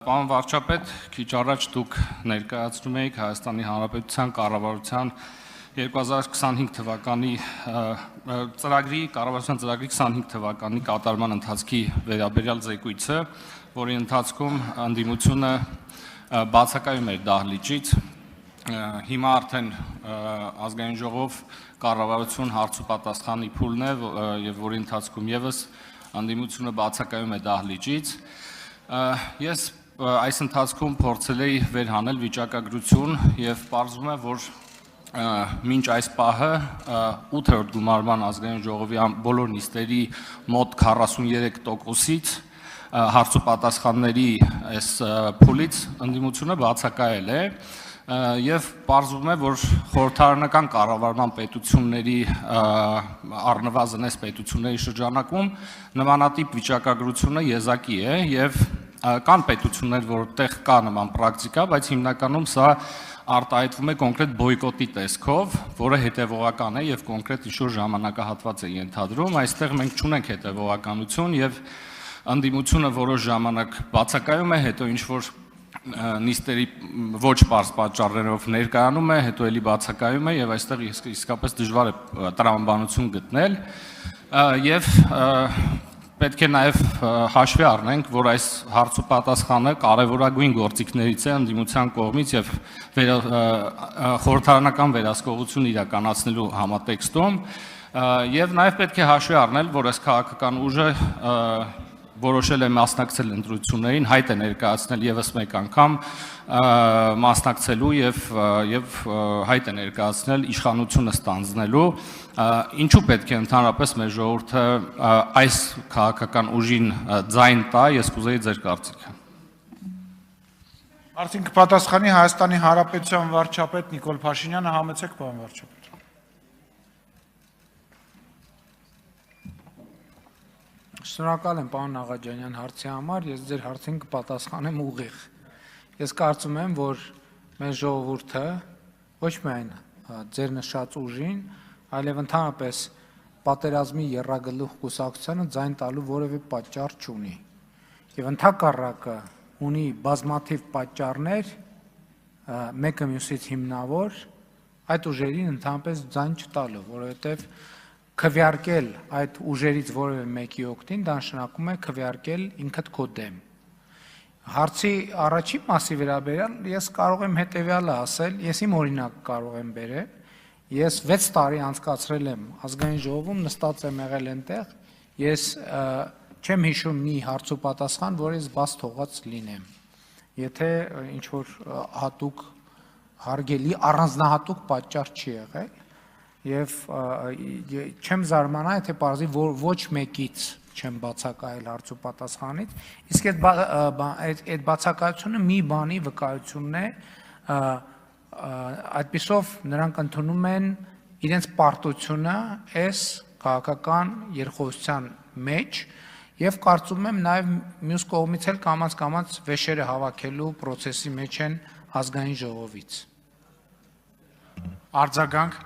Պարոն վարչապետ, քիչ առաջ դուք ներկայացնում եք Հայաստանի Հանրապետության կառավարության 2025 թվականի ծրագրի, կառավարության ծրագրի 25 թվականի կատարման ընթացքի վերաբերյալ զեկույցը, որի ընթացքում ընդդիմությունը բացակայում էր դահլիճից, հիմա արդեն ազգային ժողով կառավարություն հարց ու պատասխանի փուլն է, եւ որի ընթացքում եւս ընդդիմությունը բացակայում է դահլիճից։ Ես այս ընթացքում փորձել էի վերհանել վիճակագրություն եւ պարզվում է, որ մինչ այս պահը 8-րդ գումարման ազգային ժողովի բոլոր նիստերի մոտ 43%-ից հարց ու պատասխանների այս փուլից ընդդիմությունը բացակայել է եւ պարզվում է, որ խորհրդարանական կառավարման պետությունների առնվազն այս պետությունների շրջանակում նմանատիպ վիճակագրությունը եզակի է եւ կան պետություններ, որտեղ կա նման պրակտիկա, բայց հիմնականում սա արտահայտվում է կոնկրետ բոյկոտի տեսքով, որը հետևողական է եւ կոնկրետ ինչ-որ ժամանակահատված է ենթադրում։ Այստեղ մենք չունենք հետևողականություն եւ ընդդիմությունը որոշ ժամանակ բացակայում է, հետո ինչ-որ նիստերի ոչ պարզ պատճառներով ներկայանում է, հետո էլի բացակայում է եւ այստեղ իսկապես դժվար է տրամաբանություն գտնել եւ պետք է նաև հաշվի առնենք, որ այս հարց ու պատասխանը կարևորագույն գործիքներից է ընդդիմության կողմից եւ խորհրդարանական վերահսկողություն իրականացնելու համատեքստում եւ նաև պետք է հաշվի առնել, որ այս քաղաքական ուժը որոշել է մասնակցել ընտրություններին, հայտ է ներկայացնել եւս մեկ անգամ մասնակցելու եւ հայտ է ներկայացնել իշխանությունը ստանձնելու, ինչու պետք է ընդհանրապես մեր ժողովուրդը այս քաղաքական ուժին ձայն տա, ես կուզեի ձեր կարծիքը։ Արդեն կպատասխանի Հայաստանի Հանրապետության վարչապետ Նիկոլ Փաշինյանը, համեցեք պարոն վարչապետ։ Շնորհակալ եմ պարոն Աղաջանյան հարցի համար, ես ձեր հարցին կպատասխանեմ ուղիղ։ Ես կարծում եմ, որ մեր ժողովուրդը ոչ միայն ձեր նշած ուժին, այլև ընդհանրապես պատերազմի եռագլուխ կուսակցությանը ձայն տալու որևէ պատճառ չունի։ Եվ ընդհակառակը ունի բազմաթիվ պատճառներ, մեկը մյուսից հիմնավոր, այդ ուժերին ընդհանրապես ձայն չտալու, որովհետև քվեարկել այդ ուժերից որևէ մեկի օգտին, դա նշանակում է քվեարկել ինքդ քո դեմ։ Հարցի առաջին մասի վերաբերյալ ես կարող եմ հետևյալը ասել, ես իմ օրինակը կարող եմ բերել, ես 6 տարի անցկացրել եմ ազգային ժողովում, նստած եմ եղել այնտեղ, ես չեմ հիշում մի հարց ու պատասխան, որ ես բաց թողած լինեմ։ Եթե ինչ-որ հատուկ հարգելի առանձնահատուկ պատճառ չի եղել, եւ չեմ զարմանա, եթե պարզի ոչ մեկից չեմ բացակայել հարց ու պատասխանից, իսկ այդ բացակայությունը մի բանի վկայությունն է, այդպիսով նրանք ընդունում են իրենց պարտությունը այս քաղաքական երկխոսության մեջ եւ կարծում եմ նաեւ մյուս կողմից էլ կամաց վեշերը հավաքելու process-ի մեջ են ազգային ժողովից։ Արձագանք։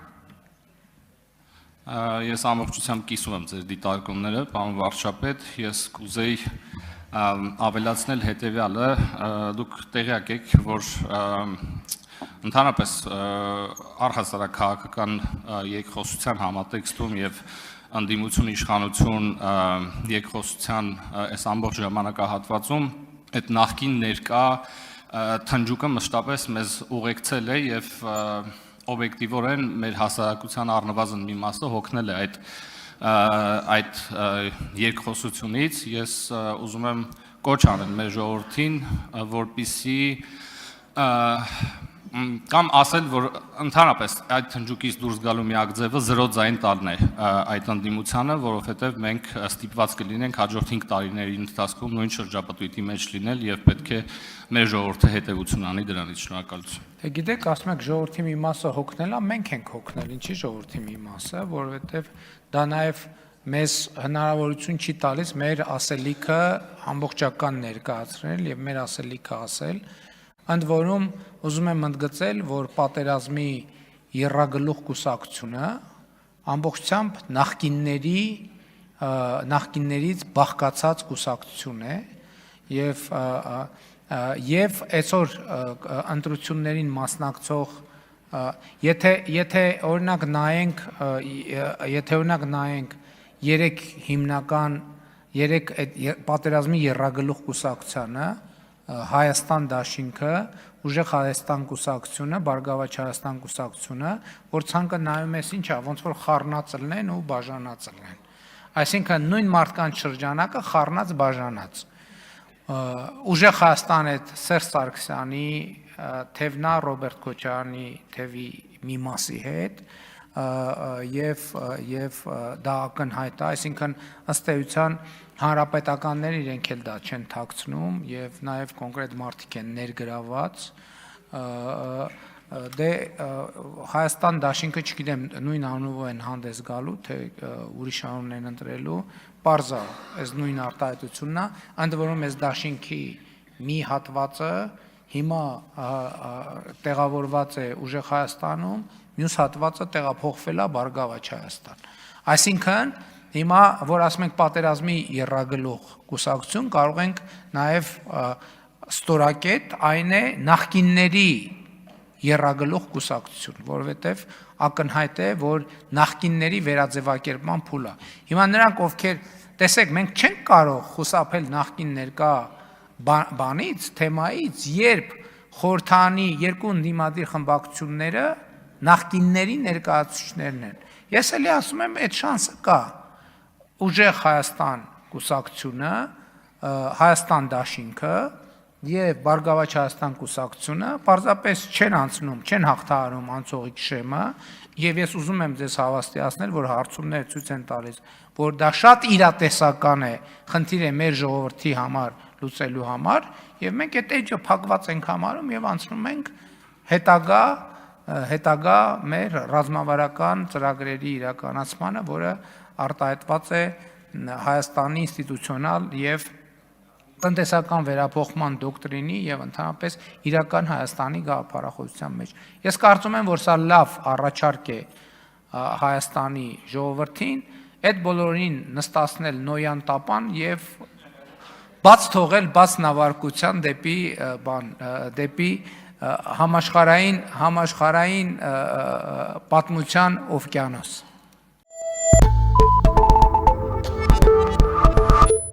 Ես ամբողջությամբ կիսում եմ ձեր դիտարկումները, պարոն վարչապետ, ես կուզեի ավելացնել հետևյալը, դուք տեղյակ եք, որ ընդհանրապես առհասարակ քաղաքական երկխոսության համատեքստում եւ ընդդիմություն իշխանություն երկխոսության այս ամբողջ ժամանակահատվածում այդ նախկին ներկա թնջուկը մշտապես մեզ ուղեկցել է եւ օբյեկտիվորեն մեր հասարակության առնվազն մի մասը հոգնել է այդ երկխոսությունից, ես ուզում եմ կոչ անել մեր ժողովրդին, որպեսզի կամ ասել, որ ընդհանրապես այդ թնջուկից դուրս գալու միակ ձևը զրո ձայն տալն է այդ ընդդիմությանը, որովհետև մենք ստիպված կլինենք հաջորդ 5 տարիների ընթացքում նույն շրջապտույտի մեջ լինել եւ պետք է մեր ժողովուրդը հետեւություն անի դրանից։ Շնորհակալություն։ Գիտեք, ասում եք ժողովրդի մի մասը հոգնել է, մենք ենք հոգնել, ինչի ժողովրդի մի մասը, որովհետև դա նաև մեզ հնարավորություն չի տալիս մեր ասելիքը ամբողջական ներկայացնել եւ մեր ասելիքը ասել, ընդ որում ուզում եմ ընդգծել, որ պատերազմի եռագլուխ կուսակցությունը ամբողջությամբ նախկիններից բաղկացած կուսակցություն է եւ եւ այսօր ընտրություններին մասնակցող եթե օրինակ նայենք երեք հիմնական երեք պատերազմի եռագլուխ կուսակցությանը Հայաստան դաշինքը, Ուժեղ Հայաստան կուսակցությունը, Բարգավաճ Հայաստան կուսակցությունը, որ ցանկը նայում ես ինչա, ոնց որ խառնածլն ու բաժանածլն։ Այսինքն նույն մարդկանց շրջանակը խառնած բաժանած։ Ուժեղ Հայաստան այդ Սերժ Սարգսյանի, Թևնա Ռոբերտ Քոչարյանի թևի մի մասի հետ եւ դա ակնհայտ է, այսինքն ըստ էության հանրապետականները իրենք էլ դա չեն թաքցնում եւ նաեւ կոնկրետ մարդիկ են ներգրաված դե Հայաստան դաշինքը չգիտեմ նույն անունով են հանդես գալու թե ուրիշ անուն են ընտրելու պարզա այս նույն արտահայտությունն է ընդ որում այս դաշինքի մի հատվածը հիմա տեղավորված է Ուժեղ Հայաստանում մյուս հատվածը տեղափոխվել է Բարգավաճ Հայաստան այսինքն հիմա որ ասում ենք պատերազմի եռագլուխ կուսակցություն կարող ենք նաև ստորակետ այն է նախկինների եռագլուխ կուսակցություն, որովհետև ակնհայտ է, որ նախկինների վերաձևակերպման փուլ է։ Հիմա նրանք ովքեր, տեսեք, մենք չենք կարող խուսափել նախկին ներկա բանից, թեմայից, երբ խորհրդանի երկու ընդդիմադիր խմբակցությունները նախկինների ներկայացուցիչներն են։ Ես էլի ասում եմ, այդ շանսը կա։ Ուժեղ Հայաստան կուսակցությունը, Հայաստան դաշինքը եւ Բարգավաճ Հայաստան կուսակցությունը պարզապես չեն անցնում, չեն հաղթահարում անցողիկ շեմը եւ ես ուզում եմ ձեզ հավաստիացնել, որ հարցումները ցույց են տալիս, որ դա շատ իրատեսական է, խնդիր է մեր ժողովրդի համար լուծելու համար եւ մենք այդ էջը փակված ենք համարում եւ անցնում ենք հետագա մեր ռազմավարական ծրագրերի իրականացմանը, որը արտահայտված է Հայաստանի ինստիտուցիոնալ եւ տնտեսական վերափոխման դոկտրինի եւ ընդհանրապես իրական Հայաստանի գաղափարախոսության մեջ։ Ես կարծում եմ, որ սա լավ առաջարկ է Հայաստանի ժողովրդին, այդ բոլորին նստացնել նոյան տապան եւ բաց թողել բաց նավարկության դեպի համաշխարհային պատմության օվկիանոս։